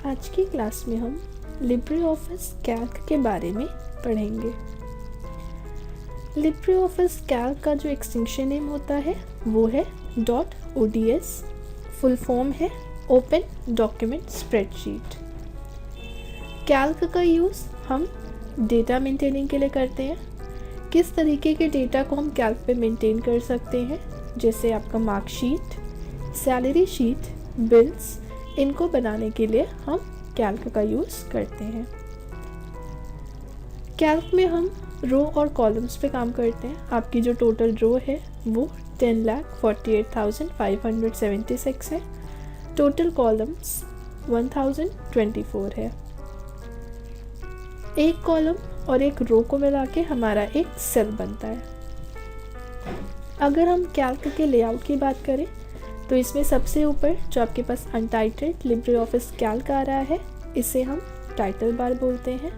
आज की क्लास में हम लिब्रे ऑफिस कैल्क के बारे में पढ़ेंगे। लिब्रे ऑफिस कैल्क का जो एक्सटेंशन नेम होता है वो है .ods, फुल फॉर्म है ओपन डॉक्यूमेंट स्प्रेडशीट। कैल्क का यूज़ हम डेटा मेंटेनिंग के लिए करते हैं। किस तरीके के डेटा को हम कैल्क पे मेंटेन कर सकते हैं, जैसे आपका मार्कशीट, सैलरी शीट, बिल्स, इनको बनाने के लिए हम कैल्क का यूज़ करते हैं। कैल्क में हम रो और कॉलम्स पे काम करते हैं। आपकी जो टोटल रो है वो 10,48,576 है। टोटल कॉलम्स 1024 है। एक कॉलम और एक रो को मिला के हमारा एक सेल बनता है। अगर हम कैल्क के लेआउट की बात करें तो इसमें सबसे ऊपर जो आपके पास अनटाइटल्ड लिब्रे ऑफिस कैल्क आ रहा है, इसे हम टाइटल बार बोलते हैं।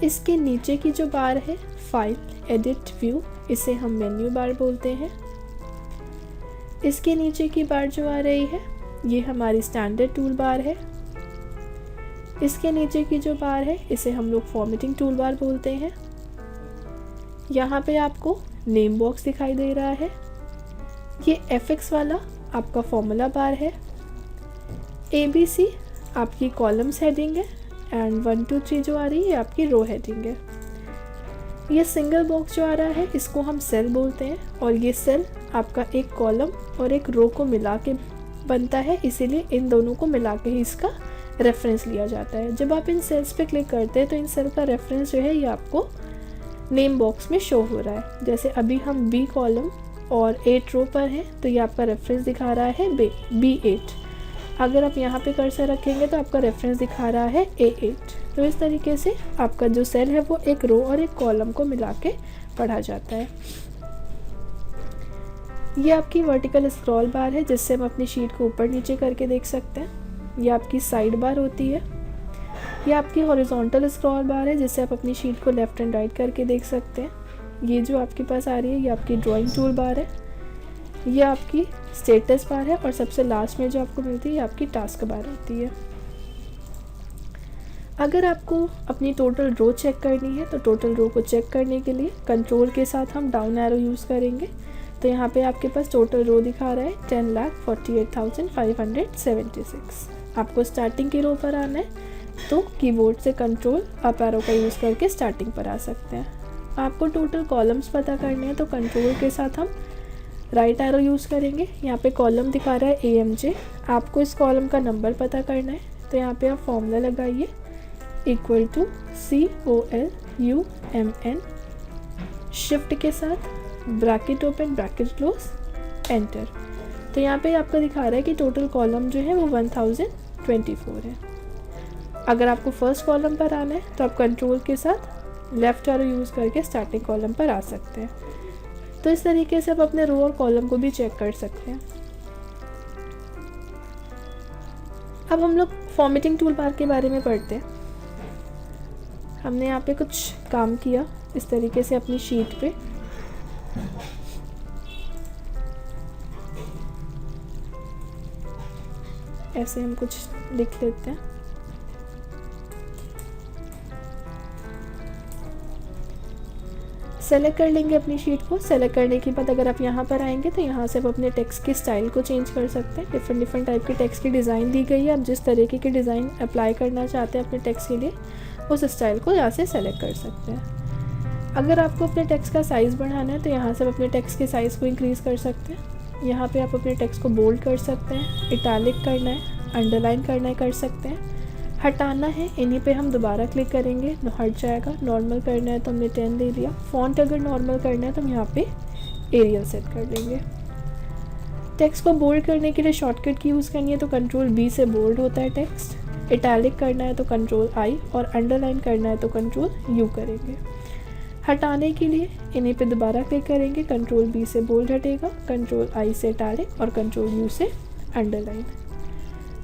इसके नीचे की जो बार है फाइल, एडिट, व्यू, इसे हम मेन्यू बार बोलते हैं। इसके नीचे की बार जो आ रही है ये हमारी स्टैंडर्ड टूल बार है। इसके नीचे की जो बार है इसे हम लोग फॉर्मेटिंग टूल बार बोलते हैं। यहाँ पे आपको नेम बॉक्स दिखाई दे रहा है, ये FX वाला आपका फॉर्मूला बार है। ABC आपकी कॉलम्स हेडिंग है एंड 1 2 3 जो आ रही है आपकी रो हेडिंग है। ये सिंगल बॉक्स जो आ रहा है इसको हम सेल बोलते हैं और ये सेल आपका एक कॉलम और एक रो को मिला के बनता है, इसीलिए इन दोनों को मिला के ही इसका रेफरेंस लिया जाता है। जब आप इन सेल्स पे क्लिक करते हैं तो इन सेल का रेफरेंस जो है ये आपको नेम बॉक्स में शो हो रहा है। जैसे अभी हम B कॉलम और 8 रो पर हैं तो ये आपका रेफरेंस दिखा रहा है B8। अगर आप यहाँ पे कर्सर रखेंगे तो आपका रेफरेंस दिखा रहा है A8। तो इस तरीके से आपका जो सेल है वो एक रो और एक कॉलम को मिला के पढ़ा जाता है। ये आपकी वर्टिकल स्क्रॉल बार है जिससे हम अपनी शीट को ऊपर नीचे करके देख सकते हैं। ये आपकी साइड बार होती है। ये आपकी हॉरिजॉन्टल स्क्रॉल बार है जिससे आप अपनी शीट को लेफ्ट एंड राइट करके देख सकते हैं। ये जो आपके पास आ रही है ये आपकी ड्राइंग टूल बार है। ये आपकी स्टेटस बार है और सबसे लास्ट में जो आपको मिलती है ये आपकी टास्क बार होती है। अगर आपको अपनी टोटल रो चेक करनी है तो टोटल रो को चेक करने के लिए कंट्रोल के साथ हम डाउन एरो यूज़ करेंगे। तो यहाँ पे आपके पास टोटल रो दिखा रहा है 10,48,576। आपको स्टार्टिंग की रो पर आना है तो कीबोर्ड से कंट्रोल अप एरो का यूज़ करके स्टार्टिंग पर आ सकते हैं। आपको टोटल कॉलम्स पता करने हैं तो कंट्रोल के साथ हम राइट एरो यूज़ करेंगे। यहाँ पे कॉलम दिखा रहा है AMJ। आपको इस कॉलम का नंबर पता करना है तो यहाँ पे आप फॉर्मूला लगाइए =COLUMN, शिफ्ट के साथ bracket open bracket close, enter. तो यहाँ पे आपका दिखा रहा है कि टोटल कॉलम जो है वो 1024 है। अगर आपको फर्स्ट कॉलम पर आना है तो आप कंट्रोल के साथ लेफ्ट एरो यूज़ करके स्टार्टिंग कॉलम पर आ सकते हैं। तो इस तरीके से आप अपने रो और कॉलम को भी चेक कर सकते हैं। अब हम लोग फॉर्मेटिंग टूल बार के बारे में पढ़ते हैं। हमने यहाँ पे कुछ काम किया इस तरीके से अपनी शीट पे। ऐसे हम कुछ लिख लेते हैं। सेलेक्ट कर लेंगे अपनी शीट को। सेलेक्ट करने के बाद अगर आप यहाँ पर आएंगे तो यहाँ से आप अपने टेक्स्ट की स्टाइल को चेंज कर सकते हैं। डिफरेंट टाइप के टेक्स्ट की डिज़ाइन दी गई है। आप जिस तरीके की डिज़ाइन अप्लाई करना चाहते हैं अपने टेक्स्ट के लिए उस स्टाइल को यहाँ से सेलेक्ट कर सकते हैं। अगर आपको अपने टेक्स्ट का साइज़ बढ़ाना है तो यहाँ से आप अपने टेक्स्ट के साइज़ को इंक्रीज़ कर सकते हैं। यहाँ पे आप अपने टेक्स्ट को बोल्ड कर सकते हैं, इटैलिक करना है, अंडरलाइन करना है, कर सकते हैं। हटाना है, इन्हीं पे हम दोबारा क्लिक करेंगे, हट जाएगा। नॉर्मल करना है तो हमने 10 ले लिया। फॉन्ट अगर नॉर्मल करना है तो हम यहाँ पे एरियल सेट कर लेंगे। टेक्स्ट को बोल्ड करने के लिए शॉर्टकट की यूज़ करनी है तो कंट्रोल B से बोल्ड होता है टेक्स्ट। इटैलिक करना है तो कंट्रोल I और अंडरलाइन करना है तो कंट्रोल U करेंगे। हटाने के लिए इन्हीं पे दोबारा क्लिक करेंगे, कंट्रोल B से बोल्ड हटेगा, कंट्रोल I से इटैलिक और कंट्रोल U से अंडरलाइन।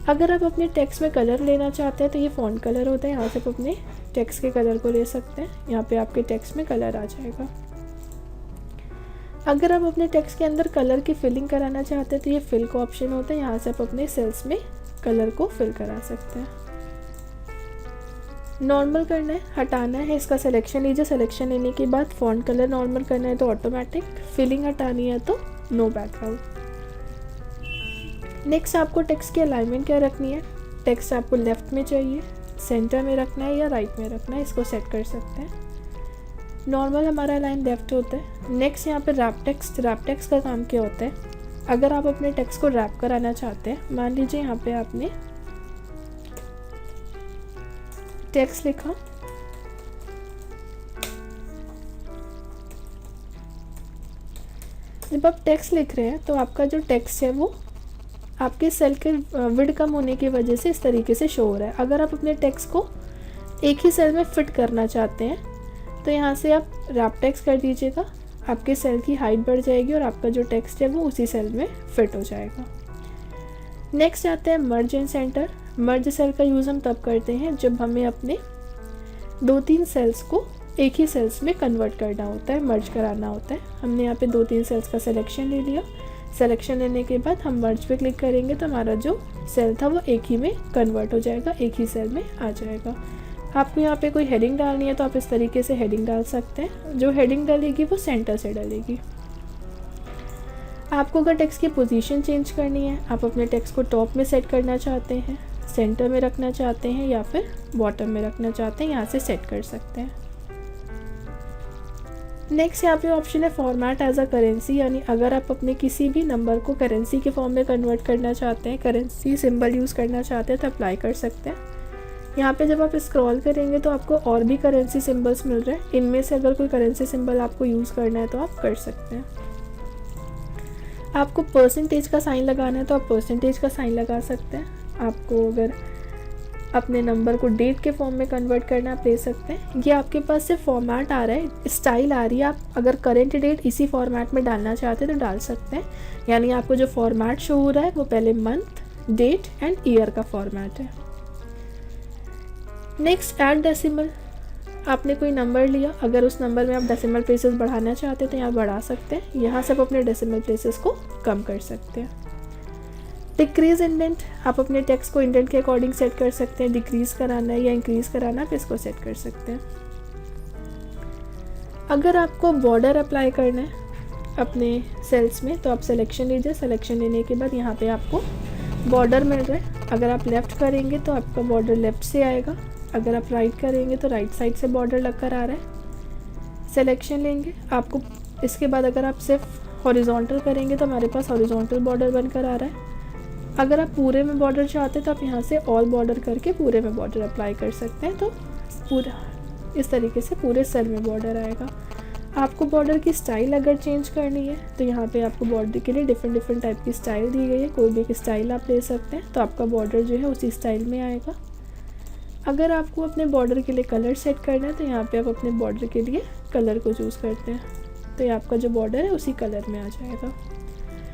अगर आप अपने टेक्स्ट में कलर लेना चाहते हैं तो ये फ़ॉन्ट कलर होता है। यहाँ से आप अपने टेक्स्ट के कलर को ले सकते हैं। यहाँ पे आपके टेक्स्ट में कलर आ जाएगा। अगर आप अपने टेक्स्ट के अंदर कलर की फिलिंग कराना चाहते हैं तो ये फिल का ऑप्शन होता है। यहाँ से आप अपने सेल्स में कलर को फिल करा सकते हैं। नॉर्मल करना है, हटाना है, इसका सिलेक्शन लीजिए। सिलेक्शन लेने के बाद फॉन्ट कलर नॉर्मल करना है तो ऑटोमेटिक, फिलिंग हटानी है तो नो बैकग्राउंड। नेक्स्ट आपको टेक्स्ट की अलाइनमेंट क्या रखनी है। टेक्स्ट आपको लेफ्ट में चाहिए, सेंटर में रखना है या राइट में रखना है, इसको सेट कर सकते हैं। नॉर्मल हमारा लाइन लेफ्ट होता है। नेक्स्ट यहाँ पे रैप टेक्स्ट। रैप टेक्स्ट का काम क्या होता है, अगर आप अपने टेक्स्ट को रैप कराना चाहते हैं, मान लीजिए यहाँ पे आपने टेक्स्ट लिखा, जब आप टेक्स्ट लिख रहे हैं तो आपका जो टेक्स्ट है वो आपके सेल के विड्थ कम होने की वजह से इस तरीके से शो हो रहा है। अगर आप अपने टेक्स्ट को एक ही सेल में फिट करना चाहते हैं तो यहाँ से आप रैप टेक्स्ट कर दीजिएगा, आपके सेल की हाइट बढ़ जाएगी और आपका जो टेक्स्ट है वो उसी सेल में फिट हो जाएगा। नेक्स्ट आते हैं merge and center. Merge cell का यूज़ हम तब करते हैं जब हमें अपने 2-3 सेल्स को एक ही सेल्स में कन्वर्ट करना होता है, मर्ज कराना होता है। हमने यहाँ पे 2-3 सेल्स का सिलेक्शन ले लिया। सिलेक्शन लेने के बाद हम मर्ज पे क्लिक करेंगे तो हमारा जो सेल था वो एक ही में कन्वर्ट हो जाएगा, एक ही सेल में आ जाएगा। आपको यहाँ पे कोई हेडिंग डालनी है तो आप इस तरीके से हेडिंग डाल सकते हैं। जो हेडिंग डलेगी वो सेंटर से डलेगी। आपको अगर टेक्स्ट की पोजीशन चेंज करनी है, आप अपने टेक्स्ट को टॉप में सेट करना चाहते हैं, सेंटर में रखना चाहते हैं या फिर बॉटम में रखना चाहते हैं, यहाँ से सेट कर सकते हैं। नेक्स्ट यहाँ पे ऑप्शन है फॉर्मेट एज अ करेंसी, यानी अगर आप अपने किसी भी नंबर को करेंसी के फॉर्म में कन्वर्ट करना चाहते हैं, करेंसी सिंबल यूज़ करना चाहते हैं तो अप्लाई कर सकते हैं। यहाँ पे जब आप स्क्रॉल करेंगे तो आपको और भी करेंसी सिंबल्स मिल रहे हैं। इनमें से अगर कोई करेंसी सिंबल आपको यूज़ करना है तो आप कर सकते हैं। आपको परसेंटेज का साइन लगाना है तो आप परसेंटेज का साइन लगा सकते हैं। आपको अगर अपने नंबर को डेट के फॉर्म में कन्वर्ट करना आप ले सकते हैं। ये आपके पास से फॉर्मेट आ रहा है, स्टाइल आ रही है। आप अगर करेंट डेट इसी फॉर्मेट में डालना चाहते हैं तो डाल सकते हैं। यानी आपको जो फॉर्मेट शो हो रहा है वो पहले मंथ, डेट एंड ईयर का फॉर्मेट है। Next add decimal. आपने कोई नंबर लिया, अगर उस नंबर में आप डेसिमल प्लेसेस बढ़ाना चाहते हैं तो यहाँ बढ़ा सकते हैं। यहाँ से आप अपने डेसिमल प्लेसेस को कम कर सकते हैं। डिक्रीज इंडेंट, आप अपने टेक्स्ट को इंडेंट के अकॉर्डिंग सेट कर सकते हैं। डिक्रीज कराना है या इंक्रीज कराना है आप इसको सेट कर सकते हैं। अगर आपको बॉर्डर अप्लाई करना है अपने सेल्स में तो आप सिलेक्शन लीजिए। सिलेक्शन लेने के बाद यहाँ पे आपको बॉर्डर मिल रहा है। अगर आप लेफ़्ट करेंगे तो आपका बॉर्डर लेफ़्ट से आएगा, अगर आप राइट करेंगे तो राइट साइड से बॉर्डर लग कर आ रहा है। सिलेक्शन लेंगे आपको, इसके बाद अगर आप सिर्फ हॉरिजॉन्टल करेंगे तो हमारे पास हॉरिजॉन्टल बॉर्डर बनकर आ रहा है। अगर आप पूरे में बॉर्डर चाहते हैं तो आप यहाँ से ऑल बॉर्डर करके पूरे में बॉर्डर अप्लाई कर सकते हैं, तो पूरा इस तरीके से पूरे सेल में बॉर्डर आएगा। आपको बॉर्डर की स्टाइल अगर चेंज करनी है तो यहाँ पे आपको बॉर्डर के लिए डिफरेंट टाइप की स्टाइल दी गई है। कोई भी एक स्टाइल आप ले सकते हैं तो आपका बॉर्डर जो है उसी स्टाइल में आएगा। अगर आपको अपने बॉर्डर के लिए कलर सेट करना है तो यहाँ पे आप अपने बॉर्डर के लिए कलर को चूज़ करते हैं तो ये आपका जो बॉर्डर है उसी कलर में आ जाएगा।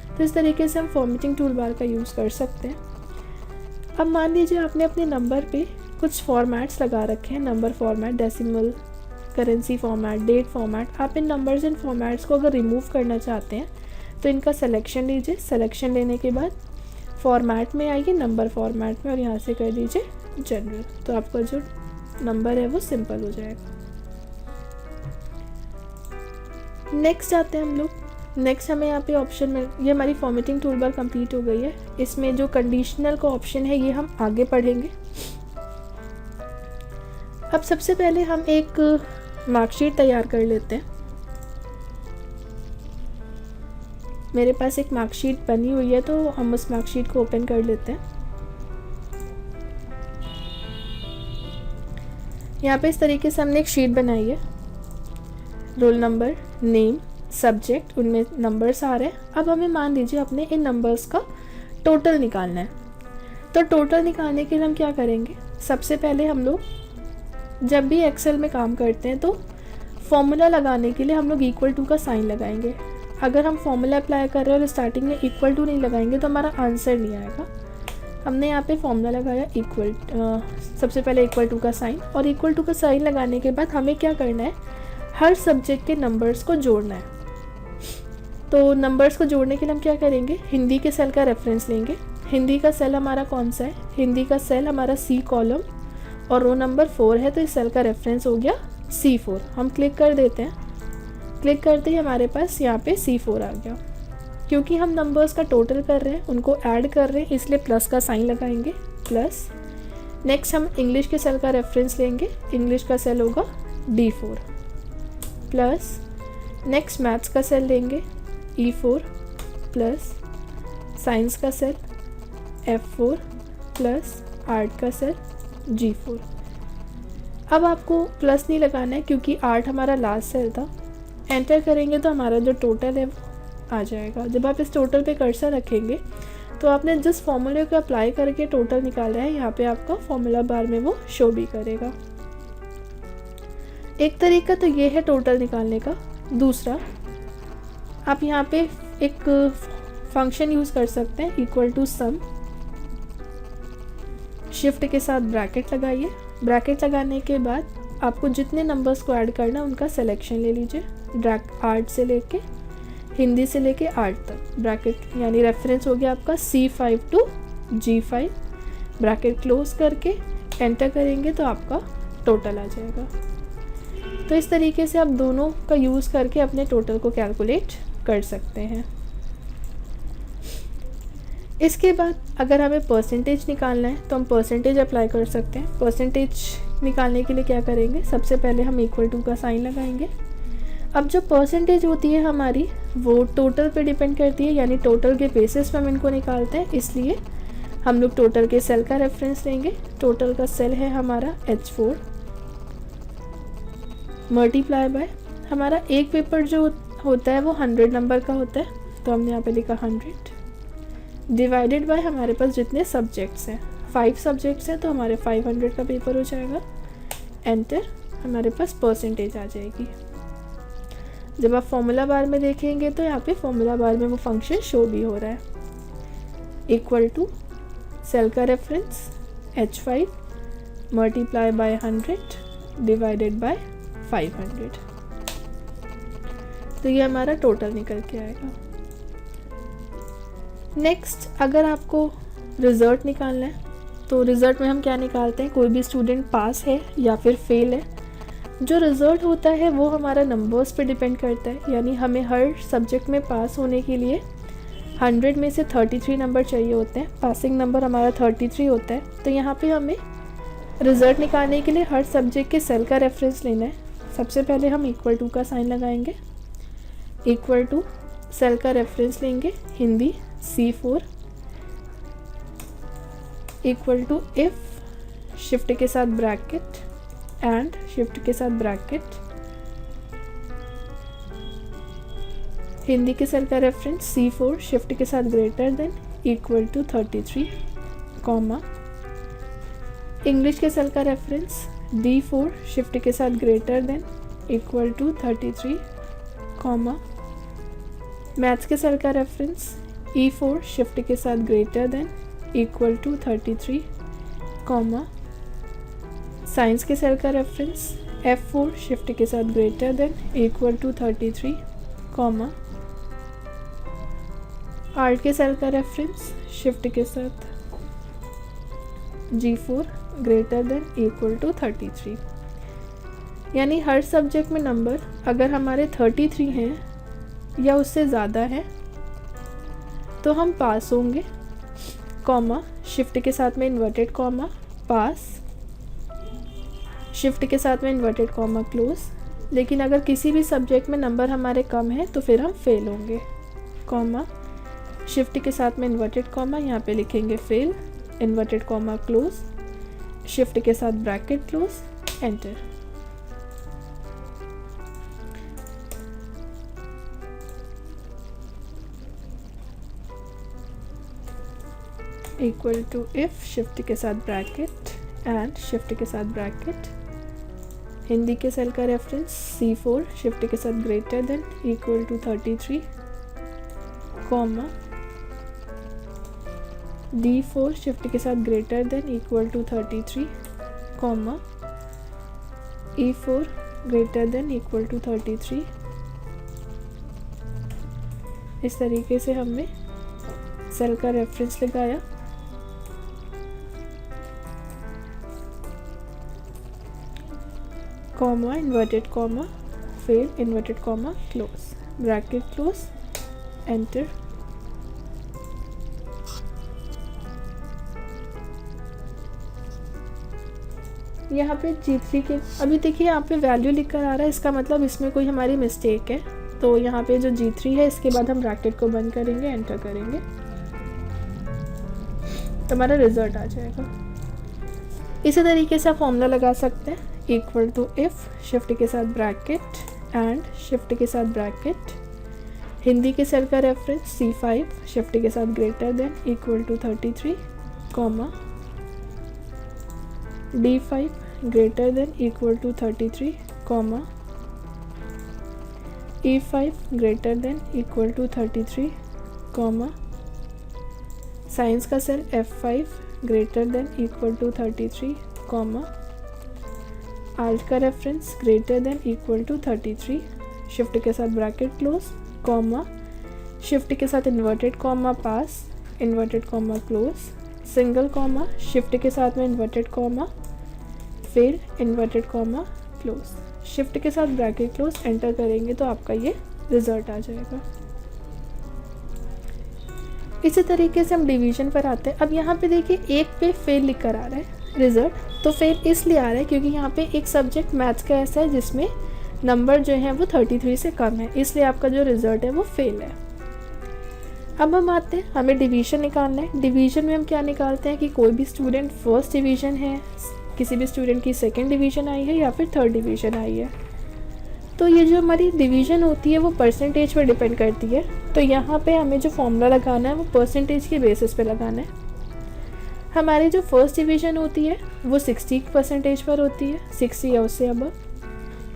तो इस तरीके से हम फॉर्मेटिंग टूल बार का यूज़ कर सकते हैं। अब मान लीजिए आपने अपने नंबर पे कुछ फॉर्मेट्स लगा रखे हैं, number format, decimal, currency format, date format. आप इन नंबर्स एंड फॉर्मेट्स को अगर रिमूव करना चाहते हैं तो इनका सिलेक्शन लीजिए। सिलेक्शन लेने के बाद फॉर्मेट में आइए, नंबर फॉर्मेट में, और यहाँ से कर दीजिए जनरल, तो आपका जो नंबर है वो सिंपल हो जाएगा। नेक्स्ट आते हैं हम लोग। नेक्स्ट हमें यहाँ पे ऑप्शन में, ये हमारी फॉर्मेटिंग टूल बार कंप्लीट हो गई है। इसमें जो कंडीशनल का ऑप्शन है ये हम आगे पढ़ेंगे। अब सबसे पहले हम एक मार्कशीट तैयार कर लेते हैं। मेरे पास एक मार्कशीट बनी हुई है तो हम उस मार्कशीट को ओपन कर लेते हैं। यहाँ पे इस तरीके से हमने एक शीट बनाई है। रोल नंबर, नेम, सब्जेक्ट, उनमें नंबर्स आ रहे हैं। अब हमें मान लीजिए अपने इन नंबर्स का टोटल निकालना है। तो टोटल निकालने के लिए हम क्या करेंगे, सबसे पहले हम लोग जब भी एक्सेल में काम करते हैं तो फॉर्मूला लगाने के लिए हम लोग इक्वल टू का साइन लगाएंगे। अगर हम फॉर्मूला अप्लाई कर रहे हैं और स्टार्टिंग में इक्वल टू नहीं लगाएंगे तो हमारा आंसर नहीं आएगा। हमने यहाँ पे फॉर्मूला लगाया इक्वल, सबसे पहले इक्वल टू का साइन, और इक्वल टू का साइन लगाने के बाद हमें क्या करना है, हर सब्जेक्ट के नंबर्स को जोड़ना है। तो नंबर्स को जोड़ने के लिए हम क्या करेंगे, हिंदी के सेल का रेफरेंस लेंगे। हिंदी का सेल हमारा कौन सा है, हिंदी का सेल हमारा सी कॉलम और रो नंबर 4 है, तो इस सेल का रेफरेंस हो गया C4। हम क्लिक कर देते हैं, क्लिक करते ही हमारे पास यहाँ पे C4 आ गया। क्योंकि हम नंबर्स का टोटल कर रहे हैं, उनको ऐड कर रहे हैं, इसलिए प्लस का साइन लगाएंगे, प्लस। नेक्स्ट हम इंग्लिश के सेल का रेफरेंस लेंगे, इंग्लिश का सेल होगा D4 प्लस। नेक्स्ट मैथ्स का सेल लेंगे E4 प्लस, साइंस का सेल F4 प्लस, आर्ट का सेल G4। अब आपको प्लस नहीं लगाना है क्योंकि आर्ट हमारा लास्ट सेल था। एंटर करेंगे तो हमारा जो टोटल है वो आ जाएगा। जब आप इस टोटल पे कर्सर रखेंगे तो आपने जिस फॉर्मूले को अप्लाई करके टोटल निकाला है, यहाँ पे आपका फॉर्मूला बार में वो शो भी करेगा। एक तरीका तो ये है टोटल निकालने का। दूसरा, आप यहाँ पे एक फंक्शन यूज़ कर सकते हैं, इक्वल टू सम, शिफ्ट के साथ ब्रैकेट लगाइए। ब्रैकेट लगाने के बाद आपको जितने नंबर्स को ऐड करना है उनका सिलेक्शन ले लीजिए, आर्ट से लेके हिंदी से लेके आर्ट तक। ब्रैकेट यानी रेफरेंस हो गया आपका C5 to G5। Bracket close करके एंटर करेंगे तो आपका टोटल आ जाएगा। तो इस तरीके से आप दोनों का यूज़ करके अपने टोटल को कैलकुलेट कर सकते हैं। इसके बाद अगर हमें परसेंटेज निकालना है तो हम परसेंटेज अप्लाई कर सकते हैं। परसेंटेज निकालने के लिए क्या करेंगे, सबसे पहले हम इक्वल टू का साइन लगाएंगे। अब जो परसेंटेज होती है हमारी वो टोटल पे डिपेंड करती है, यानी टोटल के बेसिस पे हम इनको निकालते हैं, इसलिए हम लोग टोटल के सेल का रेफरेंस लेंगे। टोटल का सेल है हमारा H4 मल्टीप्लाई बाय, हमारा एक पेपर जो होता है वो 100 नंबर का होता है, तो हमने यहाँ पे लिखा 100 डिवाइडेड बाय हमारे पास जितने सब्जेक्ट्स हैं, 5 सब्जेक्ट्स हैं, तो हमारे 500 का पेपर हो जाएगा। एंटर, हमारे पास परसेंटेज आ जाएगी। जब आप फॉर्मूला बार में देखेंगे तो यहाँ पे फॉर्मूला बार में वो फंक्शन शो भी हो रहा है, इक्वल टू सेल का reference H5 multiply by 100 divided by 500। तो ये हमारा टोटल निकल के आएगा। नेक्स्ट, अगर आपको रिज़ल्ट निकालना है तो रिज़ल्ट में हम क्या निकालते हैं, कोई भी स्टूडेंट पास है या फिर फेल है। जो रिज़ल्ट होता है वो हमारा नंबर्स पे डिपेंड करता है, यानी हमें हर सब्जेक्ट में पास होने के लिए 100 में से 33 नंबर चाहिए होते हैं। पासिंग नंबर हमारा 33 होता है। तो यहाँ पे हमें रिज़ल्ट निकालने के लिए हर सब्जेक्ट के सेल का रेफरेंस लेना है। सबसे पहले हम इक्वल टू का साइन लगाएंगे, इक्वल टू सेल का रेफरेंस लेंगे Hindi C4 equal to if shift के साथ ब्रैकेट एंड शिफ्ट के साथ ब्रैकेट, हिंदी के सेल का रेफरेंस C4 शिफ्ट के साथ greater than equal to 33 comma, English के सेल का रेफरेंस D4 शिफ्ट के साथ greater than equal to 33 comma, maths के सेल का रेफरेंस E4 शिफ्ट के साथ greater than equal to 33 comma, science के सेल का रेफरेंस F4 शिफ्ट के साथ greater than equal to 33 comma, art के सेल का रेफरेंस शिफ्ट के साथ G4 greater than equal to 33। यानी हर सब्जेक्ट में नंबर अगर हमारे 33 हैं या उससे ज़्यादा है तो हम पास होंगे, कॉमा शिफ्ट के साथ में इन्वर्टेड कॉमा पास, शिफ्ट के साथ में इन्वर्टेड कॉमा क्लोज। लेकिन अगर किसी भी सब्जेक्ट में नंबर हमारे कम है तो फिर हम फेल होंगे, कॉमा शिफ्ट के साथ में इन्वर्टेड कॉमा, यहाँ पे लिखेंगे fail, inverted comma close, shift के साथ bracket close, enter. Equal to if shift के साथ ब्रैकेट एंड शिफ्ट के साथ ब्रैकेट, हिंदी के सेल का रेफरेंस C4 शिफ्ट के साथ greater than equal to 33 comma, D4 shift के साथ greater than equal to 33 comma, E4 greater than equal to 33। इस तरीके से हमने सेल का रेफरेंस लगाया कॉमा, इन्वर्टेड कॉमा, फिर inverted comma, close, bracket close, enter. यहाँ पे G3 के अभी देखिए यहाँ पे वैल्यू लिख कर आ रहा है, इसका मतलब इसमें कोई हमारी मिस्टेक है। तो यहाँ पे जो G3 है इसके बाद हम ब्रैकेट को बंद करेंगे, एंटर करेंगे तो हमारा रिजल्ट आ जाएगा। इसी तरीके से आप फॉर्मूला लगा सकते हैं, इक्वल टू इफ़ शिफ्ट के साथ ब्रैकेट एंड शिफ्ट के साथ ब्रैकेट, हिंदी के सेल का रेफरेंस C5 शिफ्ट के साथ greater than equal to 33 comma, D5 greater than equal to 33 comma, E5 greater than equal to 33 comma, science का cell F5 greater than equal to 33 comma, alt का reference greater than equal to 33, shift के साथ bracket close comma, shift के साथ inverted comma pass, inverted comma close, single comma, shift के साथ में inverted comma, फिर इन्वर्टेड कॉमा क्लोज, शिफ्ट के साथ ब्रैकेट क्लोज, एंटर करेंगे तो आपका ये रिजल्ट आ जाएगा। इसी तरीके से हम डिवीजन पर आते हैं। अब यहाँ पे देखिए एक पे फेल लिख कर आ रहा है रिजल्ट, तो फेल इसलिए आ रहा है क्योंकि यहाँ पे एक सब्जेक्ट मैथ्स का ऐसा है जिसमें नंबर जो है वो 33 से कम है, इसलिए आपका जो रिजल्ट है वो फेल है। अब हम आते हैं, हमें डिवीजन निकालना है। डिवीजन में हम क्या निकालते हैं कि कोई भी स्टूडेंट फर्स्ट डिवीजन है, किसी भी स्टूडेंट की सेकंड डिवीजन आई है या फिर थर्ड डिवीजन आई है। तो ये जो हमारी डिवीजन होती है वो परसेंटेज पर डिपेंड करती है। तो यहाँ पे हमें जो फॉर्मूला लगाना है वो परसेंटेज के बेसिस पे लगाना है। हमारी जो फर्स्ट डिवीजन होती है वो 60% पर होती है, 60 या उससे अबव।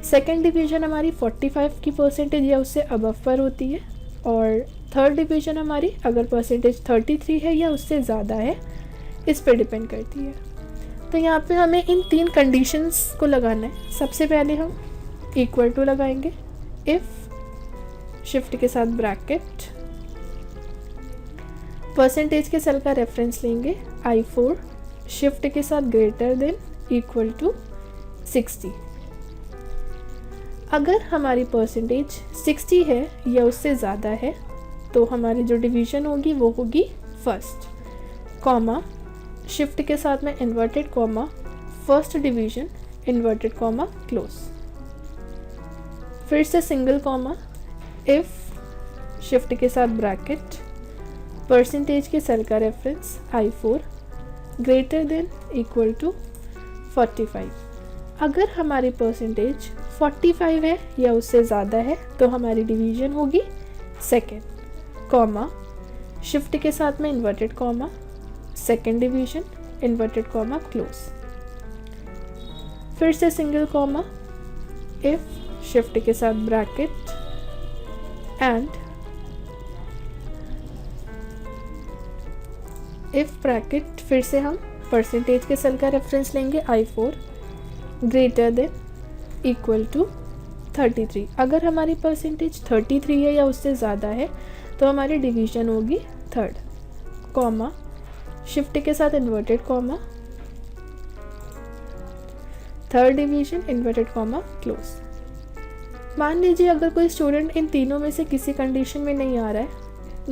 सेकंड डिवीजन हमारी 45 की परसेंटेज या उससे अबव पर होती है, और थर्ड डिवीजन हमारी अगर परसेंटेज 33 है या उससे ज़्यादा है, इस पर डिपेंड करती है। तो यहाँ पे हमें इन तीन कंडीशंस को लगाना है। सबसे पहले हम इक्वल टू लगाएंगे, इफ़ शिफ्ट के साथ ब्रैकेट, परसेंटेज के सेल का रेफरेंस लेंगे I4, शिफ्ट के साथ ग्रेटर देन इक्वल टू 60। अगर हमारी परसेंटेज 60 है या उससे ज़्यादा है तो हमारी जो डिवीजन होगी वो होगी फर्स्ट, कॉमा, शिफ्ट के साथ में inverted comma, first division, inverted comma close, फिर से सिंगल कॉमा, इफ़ शिफ्ट के साथ ब्रैकेट, परसेंटेज के सेल का reference I4 greater than equal to 45। अगर हमारी परसेंटेज 45 है या उससे ज़्यादा है तो हमारी डिवीजन होगी सेकेंड, कॉमा, शिफ्ट के साथ में inverted comma, second division, inverted comma close, फिर से सिंगल कॉमा, इफ़ शिफ्ट के साथ ब्रैकेट एंड इफ़ ब्रैकेट, फिर से हम परसेंटेज के सेल का रेफरेंस लेंगे I4 greater than equal to 33। अगर हमारी परसेंटेज 33 है या उससे ज़्यादा है तो हमारी डिवीजन होगी थर्ड, कॉमा, शिफ्ट के साथ inverted comma, third division, inverted comma close. मान लीजिए अगर कोई स्टूडेंट इन तीनों में से किसी कंडीशन में नहीं आ रहा है,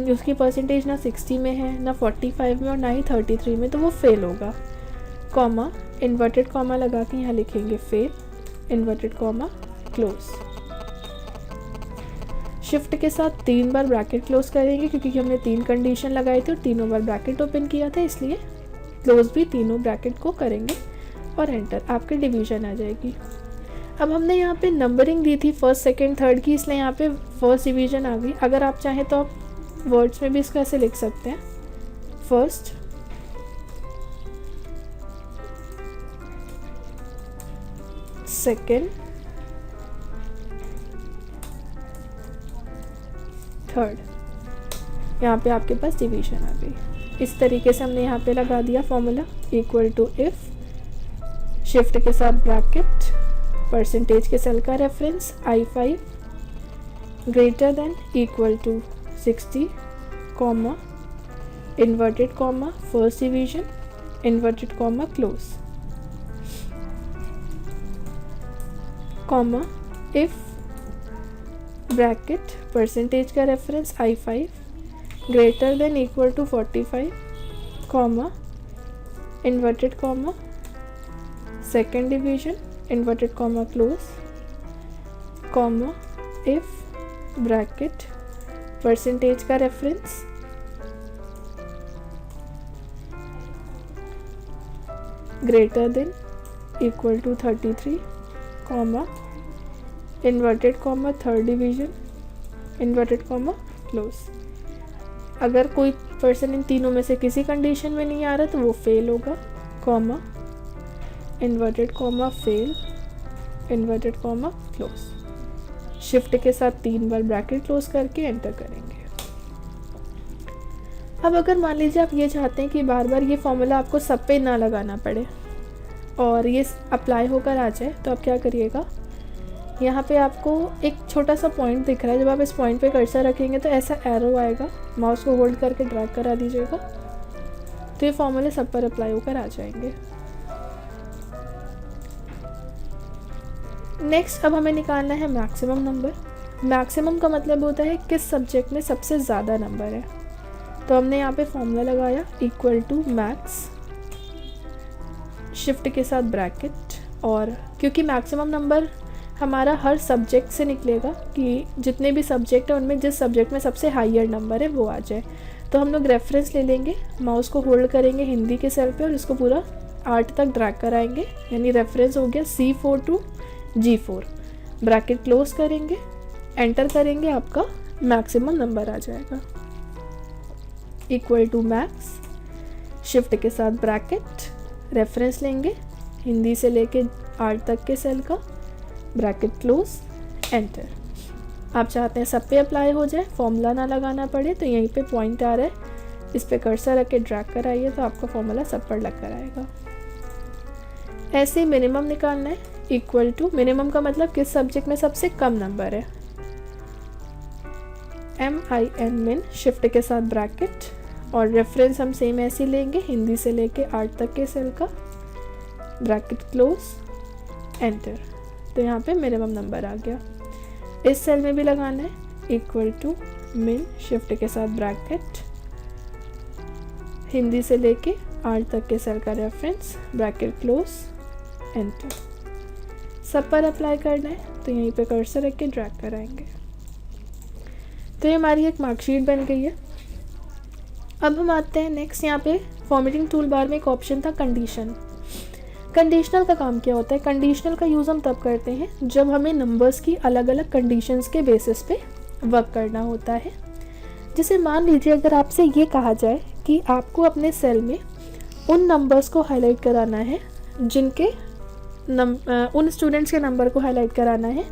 उसकी परसेंटेज ना 60 में है, ना 45 में और ना ही 33 में, तो वो फेल होगा, कॉमा, इन्वर्टेड कॉमा लगा के यहाँ लिखेंगे fail, inverted comma close, shift के साथ 3 बार ब्रैकेट क्लोज करेंगे क्योंकि हमने 3 कंडीशन लगाई थी और तीनों बार ब्रैकेट ओपन किया था, इसलिए क्लोज भी तीनों ब्रैकेट को करेंगे और एंटर, आपकी डिवीजन आ जाएगी। अब हमने यहाँ पे नंबरिंग दी थी फर्स्ट, सेकंड, थर्ड की, इसलिए यहाँ पे फर्स्ट डिवीजन आ गई। अगर आप चाहें तो आप वर्ड्स में भी इसको ऐसे लिख सकते हैं, फर्स्ट, सेकंड, थर्ड, यहाँ पे आपके पास डिवीजन आ गई। इस तरीके से हमने यहाँ पे लगा दिया formula, equal to if shift के साथ ब्रैकेट, परसेंटेज के सेल का reference I5 greater than equal to 60, comma, inverted comma, first division, inverted comma close, comma if bracket percentage का reference I5 greater than equal to 45 comma inverted comma second division inverted comma close comma if bracket percentage का reference greater than equal to 33 comma inverted comma third division inverted comma close. अगर कोई person in तीनों में से किसी condition में नहीं आ रहा तो वो फेल होगा, comma inverted comma fail inverted comma close. Shift के साथ 3 बार ब्रैकेट क्लोज करके एंटर करेंगे। अब अगर मान लीजिए आप ये चाहते हैं कि बार बार ये फॉर्मूला आपको सब पे ना लगाना पड़े और ये अप्लाई होकर आ जाए, तो आप क्या करिएगा, यहाँ पे आपको एक छोटा सा पॉइंट दिख रहा है, जब आप इस पॉइंट पे कर्सर रखेंगे तो ऐसा एरो आएगा, माउस को होल्ड करके ड्रैग करा दीजिएगा तो ये फॉर्मूले सब पर अप्लाई होकर आ जाएंगे। नेक्स्ट अब हमें निकालना है मैक्सिमम नंबर। मैक्सिमम का मतलब होता है किस सब्जेक्ट में सबसे ज़्यादा नंबर है। तो हमने यहाँ पे फॉर्मूला लगाया इक्वल टू मैक्स शिफ्ट के साथ ब्रैकेट, और क्योंकि मैक्सिमम नंबर हमारा हर सब्जेक्ट से निकलेगा कि जितने भी सब्जेक्ट हैं उनमें जिस सब्जेक्ट में सबसे हाईयर नंबर है वो आ जाए, तो हम लोग रेफरेंस ले लेंगे, माउस को होल्ड करेंगे हिंदी के सेल पे और इसको पूरा 8 तक ड्रैग कराएंगे, यानी रेफरेंस हो गया C4 to G4। Bracket close करेंगे, एंटर करेंगे, आपका मैक्सिमम नंबर आ जाएगा इक्वल टू मैक्स शिफ्ट के साथ ब्रैकेट, रेफरेंस लेंगे हिंदी से लेके 8 तक के सेल का, ब्रैकेट क्लोज एंटर। आप चाहते हैं सब पे अप्लाई हो जाए, फॉर्मूला ना लगाना पड़े, तो यहीं पे पॉइंट आ रहा है, इस पे कर्सर रख के ड्रैग कराइए तो आपका फॉर्मूला सब पर लग कर आएगा। ऐसे मिनिमम निकालना है इक्वल टू, मिनिमम का मतलब किस सब्जेक्ट में सबसे कम नंबर है, MIN मिन शिफ्ट के साथ ब्रैकेट, और रेफरेंस हम सेम ऐसे ही लेंगे हिंदी से लेके 8 तक के सेल का, ब्रैकेट क्लोज एंटर। तो यहाँ पे मिनिमम नंबर आ गया। इस सेल में भी लगाना है इक्वल टू मिन शिफ्ट के साथ ब्रैकेट, हिंदी से लेके 8 तक के सेल का रेफरेंस, ब्रैकेट क्लोज एंटर। सब पर अप्लाई करना है तो यहीं पे कर्सर रख के ड्रैग कराएंगे। तो ये हमारी एक मार्कशीट बन गई है। अब हम आते हैं नेक्स्ट, यहाँ पे फॉर्मेटिंग टूल बार में एक ऑप्शन था कंडीशन। कंडीशनल का काम क्या होता है, कंडीशनल का यूज़ हम तब करते हैं जब हमें नंबर्स की अलग अलग कंडीशंस के बेसिस पे वर्क करना होता है। जैसे मान लीजिए अगर आपसे ये कहा जाए कि आपको अपने सेल में उन नंबर्स को हाईलाइट कराना है जिनके उन स्टूडेंट्स के नंबर को हाईलाइट कराना है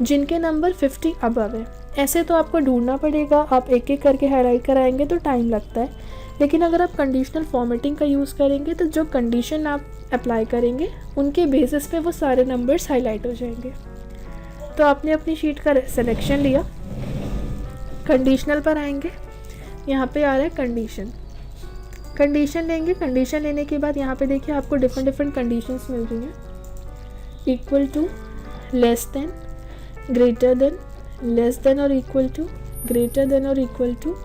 जिनके नंबर 50 अबव है। ऐसे तो आपको ढूंढना पड़ेगा, आप एक एक करके हाईलाइट कराएंगे तो टाइम लगता है, लेकिन अगर आप कंडीशनल फॉर्मेटिंग का यूज़ करेंगे तो जो कंडीशन आप अप्लाई करेंगे उनके बेसिस पे वो सारे नंबर्स हाईलाइट हो जाएंगे। तो आपने अपनी शीट का सिलेक्शन लिया, कंडीशनल पर आएंगे, यहाँ पे आ रहा है कंडीशन, कंडीशन लेंगे। कंडीशन लेने के बाद यहाँ पे देखिए आपको डिफरेंट कंडीशंस मिल रही हैं, equal to, less than, greater than, less than और इक्वल टू, ग्रेटर देन और equal to,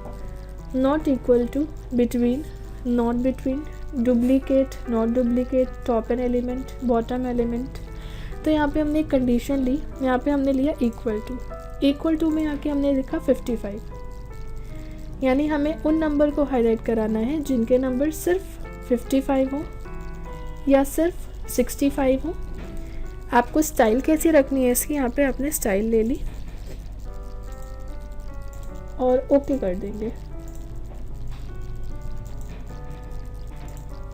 not equal to, between, not between, duplicate, not duplicate, top N element, bottom element. तो यहाँ पे हमने एक कंडीशन ली, यहाँ पे हमने लिया इक्वल टू, इक्वल टू में आके हमने लिखा 55, यानी हमें उन नंबर को हाईलाइट कराना है जिनके नंबर सिर्फ 55 हो या सिर्फ 65 हो। आपको स्टाइल कैसी रखनी है इसकी, यहाँ पे आपने स्टाइल ले ली और ओके कर देंगे।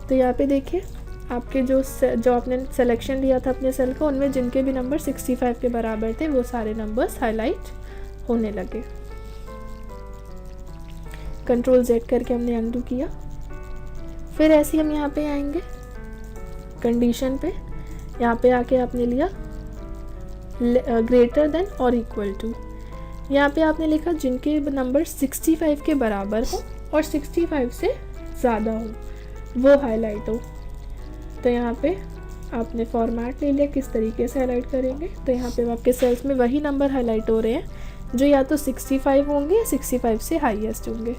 तो यहाँ पे देखिए आपके जो आपने सिलेक्शन लिया था अपने सेल का, उनमें जिनके भी नंबर 65 के बराबर थे वो सारे नंबर्स हाईलाइट होने लगे। कंट्रोल Z करके हमने अनडू किया। फिर ऐसे ही हम यहाँ पे आएंगे कंडीशन पे, यहाँ पे आके आपने लिया ग्रेटर देन और इक्वल टू, यहाँ पे आपने लिखा जिनके नंबर 65 के बराबर हो और 65 से ज़्यादा हो वो हाईलाइट हो। तो यहाँ पे आपने फॉर्मेट ले लिया किस तरीके से हाईलाइट करेंगे। तो यहाँ पे आपके सेल्स में वही नंबर हाईलाइट हो रहे हैं जो या तो 65 होंगे या 65 से हाईएस्ट होंगे।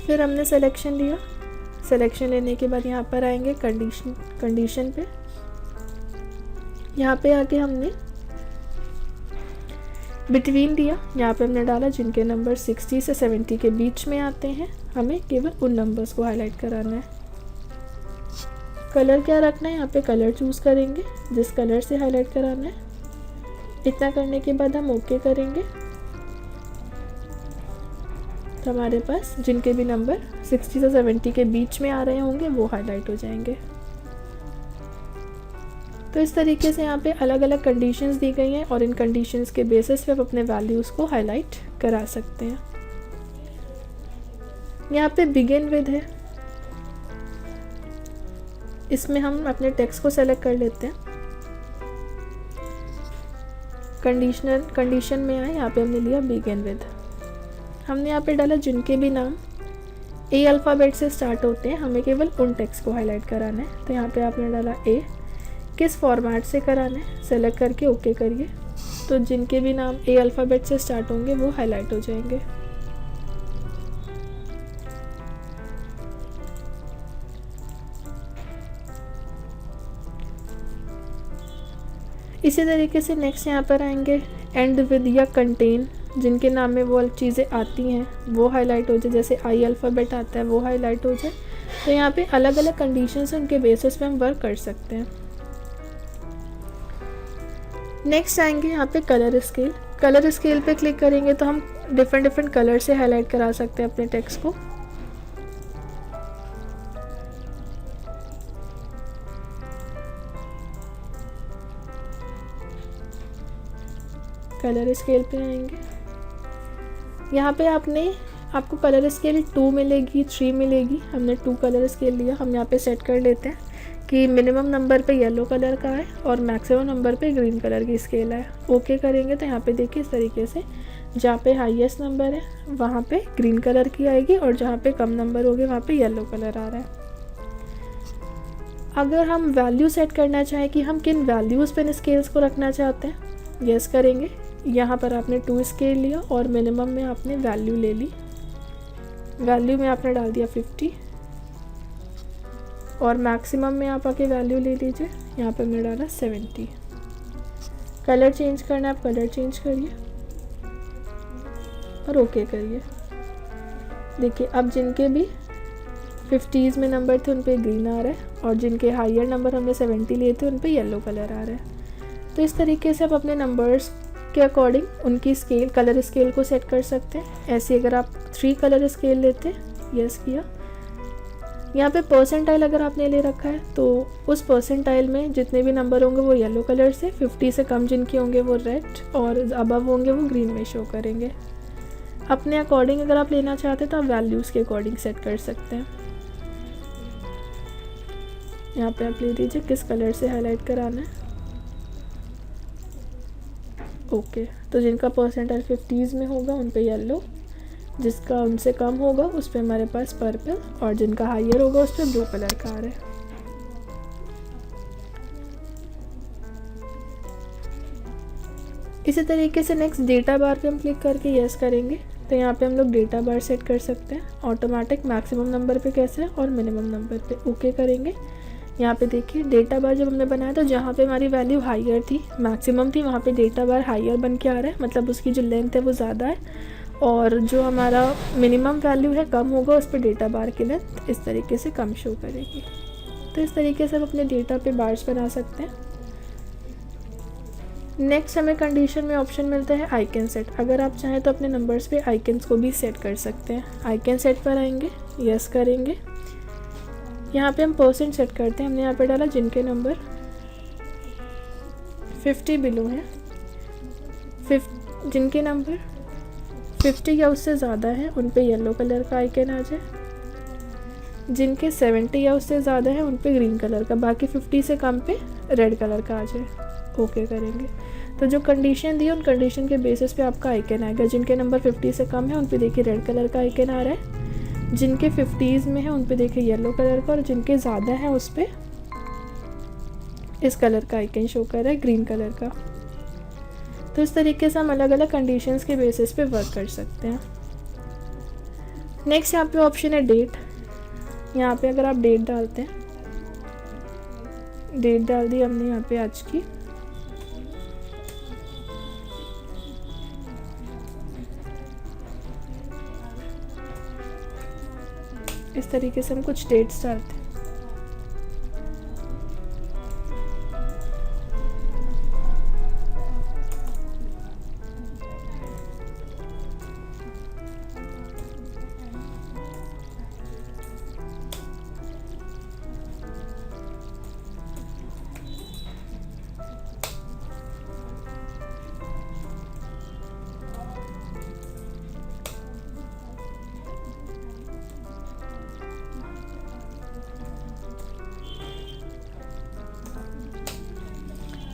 फिर हमने सिलेक्शन लिया, सिलेक्शन लेने के बाद यहाँ पर आएंगे कंडीशन पे। यहाँ पे आके हमने बिटवीन दिया, यहाँ पे हमने डाला जिनके नंबर 60 से 70 के बीच में आते हैं, हमें केवल उन नंबर्स को हाईलाइट कराना है। कलर क्या रखना है, यहाँ पे कलर चूज़ करेंगे जिस कलर से हाईलाइट कराना है। इतना करने के बाद हम ओके करेंगे, तो हमारे पास जिनके भी नंबर 60 से 70 के बीच में आ रहे होंगे वो हाईलाइट हो जाएंगे। तो इस तरीके से यहाँ पे अलग अलग कंडीशंस दी गई हैं और इन कंडीशंस के बेसिस पे आप अपने वैल्यूज़ को हाईलाइट करा सकते हैं। यहाँ पे बिगिन विद है, इसमें हम अपने टेक्स्ट को सेलेक्ट कर लेते हैं। कंडीशन में आए, यहाँ पे हमने लिया बिगिन विद। हमने यहाँ पे डाला जिनके भी नाम ए अल्फ़ाबेट से स्टार्ट होते हैं, हमें केवल उन टेक्स्ट को हाईलाइट कराना है। तो यहाँ पे आपने डाला ए, किस फॉर्मेट से कराना है सेलेक्ट करके ओके करिए। तो जिनके भी नाम ए अल्फ़ाबेट से स्टार्ट होंगे वो हाईलाइट हो जाएंगे। इसी तरीके से नेक्स्ट यहाँ पर आएंगे एंड विद या कंटेन, जिनके नाम में वो चीज़ें आती हैं वो हाईलाइट हो जाए, जैसे आई अल्फ़ाबेट आता है वो हाईलाइट हो जाए। तो यहाँ पे अलग अलग कंडीशंस हैं, उनके बेसिस पे हम वर्क कर सकते हैं। नेक्स्ट आएंगे यहाँ पे कलर स्केल। कलर स्केल पे क्लिक करेंगे तो हम डिफरेंट कलर से हाईलाइट करा सकते हैं अपने टेक्स्ट को। कलर स्केल पे आएंगे, यहाँ पे आपको कलर स्केल 2 मिलेगी, 3 मिलेगी। हमने 2 कलर स्केल लिया। हम यहाँ पे सेट कर लेते हैं कि मिनिमम नंबर पे येलो कलर का है और मैक्सिमम नंबर पे ग्रीन कलर की स्केल है। ओके करेंगे तो यहाँ पे देखिए इस तरीके से जहाँ पे हाईएस्ट नंबर है वहाँ पे ग्रीन कलर की आएगी और जहाँ पे कम नंबर होंगे वहाँ पे येलो कलर आ रहा है। अगर हम वैल्यू सेट करना चाहें कि हम किन वैल्यूज़ पे इन स्केल्स को रखना चाहते हैं, यस करेंगे। यहाँ पर आपने 2 स्केल लिया और मिनिमम में आपने वैल्यू ले ली। वैल्यू में आपने डाल दिया 50 और मैक्सिमम में आप आके वैल्यू ले लीजिए, यहाँ पर हमने डाला 70। कलर चेंज करना है, आप कलर चेंज करिए और ओके करिए। देखिए अब जिनके भी 50s में नंबर थे उन पे ग्रीन आ रहा है और जिनके हायर नंबर हमने 70 लिए थे उन पे येलो कलर आ रहा है। तो इस तरीके से आप अपने नंबर्स के अकॉर्डिंग उनकी स्केल, कलर स्केल को सेट कर सकते हैं। ऐसे अगर आप 3 कलर स्केल लेते, यस किया। यहाँ पे परसेंटाइल अगर आपने ले रखा है तो उस परसेंटाइल में जितने भी नंबर होंगे वो येलो कलर से, 50 से कम जिनके होंगे वो रेड और अबव होंगे वो ग्रीन में शो करेंगे। अपने अकॉर्डिंग अगर आप लेना चाहते हैं तो आप वैल्यूज़ के अकॉर्डिंग सेट कर सकते हैं। यहाँ पे आप ले लीजिए किस कलर से हाईलाइट कराना है। ओके, तो जिनका परसेंटाइल 50s में होगा उन पे येलो, जिसका उनसे कम होगा उस पे हमारे पास पर्पल और जिनका हायर होगा उस पे ब्लू कलर का आ रहा है। इसी तरीके से नेक्स्ट डेटा बार पे हम क्लिक करके यस करेंगे तो यहाँ पे हम लोग डेटा बार सेट कर सकते हैं। ऑटोमेटिक मैक्सिमम नंबर पे कैसे है और मिनिमम नंबर पे ओके करेंगे। यहाँ पे देखिए डेटा बार जब हमने बनाया था जहाँ पे हमारी वैल्यू हायर थी, मैक्सिमम थी, वहाँ पे डेटा बार हायर बन के आ रहा है, मतलब उसकी जो लेंथ है वो ज़्यादा है और जो हमारा मिनिमम वैल्यू है कम होगा, उस पर डेटा बार की लेंथ इस तरीके से कम शो करेगी। तो इस तरीके से हम अपने डेटा पे बार्स बना सकते हैं। नेक्स्ट हमें कंडीशन में ऑप्शन मिलता है आइकन सेट। अगर आप चाहें तो अपने नंबर्स पे आइकन्स को भी सेट कर सकते हैं। आइकन सेट पर आएंगे, यस करेंगे। यहाँ पे हम परसेंट सेट करते हैं। हमने यहाँ पे डाला जिनके नंबर 50 बिलो हैं, जिनके नंबर 50 या उससे ज़्यादा है उन पे येलो कलर का आइकन आ जाए, जिनके 70 या उससे ज़्यादा है उन पे ग्रीन कलर का, बाकी 50 से कम पे रेड कलर का आ जाए। ओके करेंगे तो जो कंडीशन दी है उन कंडीशन के बेसिस पे आपका आइकन आएगा। जिनके नंबर 50 से कम है उन पे देखिए रेड कलर का आइकन आ रहा है जिनके 50s में है उन पे देखिए येलो कलर का, और जिनके ज़्यादा है उस पर इस कलर का आइकन शो कर रहा है, ग्रीन कलर का। तो इस तरीके से हम अलग अलग कंडीशंस के बेसिस पे वर्क कर सकते हैं। नेक्स्ट यहाँ पे ऑप्शन है डेट। यहाँ पे अगर आप डेट डालते हैं, डेट डाल दी हमने यहाँ पे आज की, इस तरीके से हम कुछ डेट्स डालते हैं।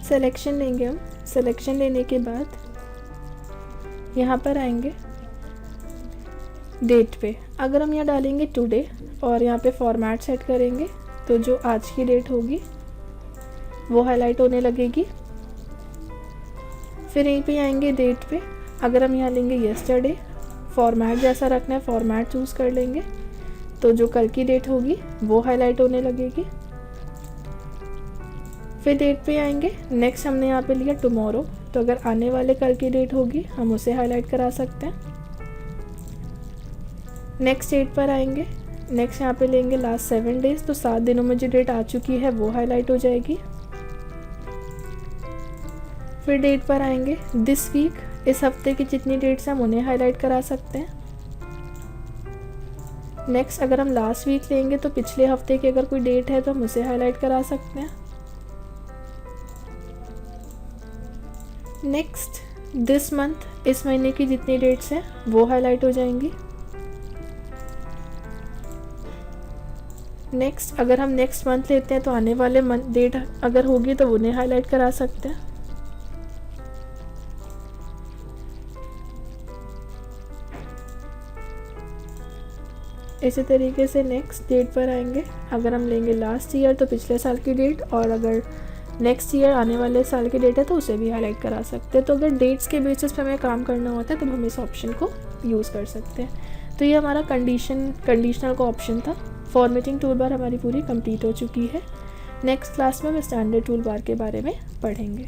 सिलेक्शन लेंगे हम। सिलेक्शन लेने के बाद यहाँ पर आएंगे डेट पे। अगर हम यहाँ डालेंगे टुडे और यहाँ पे फॉर्मेट सेट करेंगे तो जो आज की डेट होगी वो हाईलाइट होने लगेगी। फिर यहीं पे आएंगे डेट पे। अगर हम यहाँ लेंगे यस्टरडे, फॉर्मेट जैसा रखना है फॉर्मेट चूज़ कर लेंगे तो जो कल की डेट होगी वो हाईलाइट होने लगेगी। फिर डेट पे आएंगे। नेक्स्ट हमने यहाँ पे लिया टुमारो, तो अगर आने वाले कल की डेट होगी हम उसे हाईलाइट करा सकते हैं। नेक्स्ट डेट पर आएंगे। नेक्स्ट यहाँ पे लेंगे लास्ट 7 डेज, तो 7 दिनों में जो डेट आ चुकी है वो हाईलाइट हो जाएगी। फिर डेट पर आएंगे दिस वीक, इस हफ्ते की जितनी डेट्स हैं हम उन्हें हाईलाइट करा सकते हैं। नेक्स्ट अगर हम लास्ट वीक लेंगे तो पिछले हफ्ते की अगर कोई डेट है तो हम उसे हाईलाइट करा सकते हैं। नेक्स्ट दिस मंथ, इस महीने की जितनी डेट्स हैं वो हाईलाइट हो जाएंगी। नेक्स्ट अगर हम नेक्स्ट मंथ लेते हैं तो आने वाले मंथ डेट अगर होगी तो उन्हें हाईलाइट करा सकते हैं। इसी तरीके से नेक्स्ट डेट पर आएंगे। अगर हम लेंगे लास्ट ईयर तो पिछले साल की डेट, और अगर नेक्स्ट ईयर आने वाले साल की डेट है तो उसे भी हाईलाइट करा सकते हैं। तो अगर डेट्स के बेसिस पे हमें काम करना होता है तो हम इस ऑप्शन को यूज़ कर सकते हैं। तो ये हमारा कंडीशनल का ऑप्शन था। फॉर्मेटिंग टूल बार हमारी पूरी कंप्लीट हो चुकी है। नेक्स्ट क्लास में हम स्टैंडर्ड टूल बार के बारे में पढ़ेंगे।